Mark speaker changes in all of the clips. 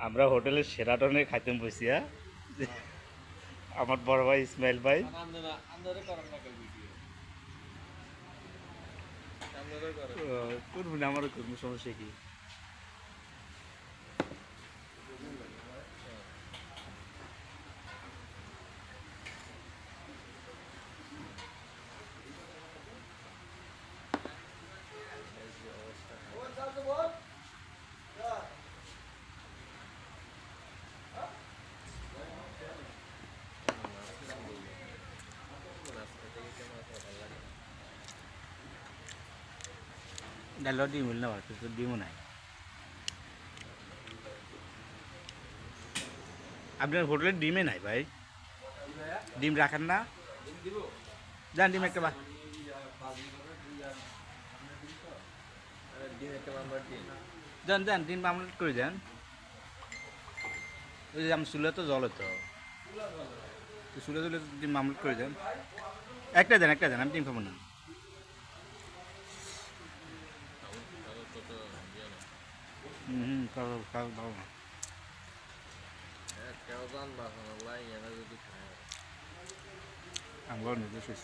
Speaker 1: আমরা হোটেলের সেরাটনে খাইতে বসি। হ্যাঁ, আমার বড় ভাই ইসমাইল ভাই করবো না, আমারও করবো, সমস্যা কি? ডাল ডিম হইল না, ডিমও নাই। আপনার হোটেলের ডিমে নাই ভাই, ডিম রাখেন না? যান ডিম একটা যান যান ডিম আমলেট করে যান। ওই যে আমি চুলে তো জলে তো চুলে তুলে ডিম আমলেট করে যান। একটা দেন, একটা দেন, আমি ডিম খাবো না। হুম খাবো খাবো খাবো না। I'm going to this is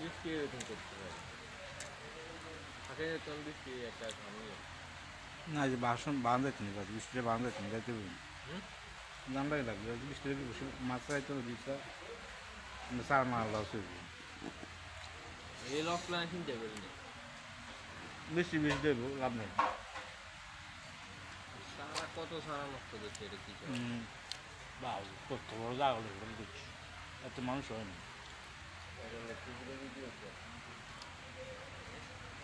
Speaker 2: বৃষ্টি এরকম করতে হয় থাকে তখন বৃষ্টি একটা থামিয়ে
Speaker 1: না, যে বাসন বাঁধাইতে নি, বৃষ্টিটা বাঁধাইতে নি, গাইতে পারি জানলাই লাগবে বৃষ্টিটা বসে মাছ খাইতে দিচ্ছে সার মাল দাও চলবে।
Speaker 2: এই লকলাইন চিন্তা করি না
Speaker 1: বৃষ্টি বৃষ্টি দেবো লাভ নেই।
Speaker 2: সারা কত সারা নষ্ট করছে এটা কি
Speaker 1: বা কত বড় জায়গা করছি, এত মানুষ হয় না।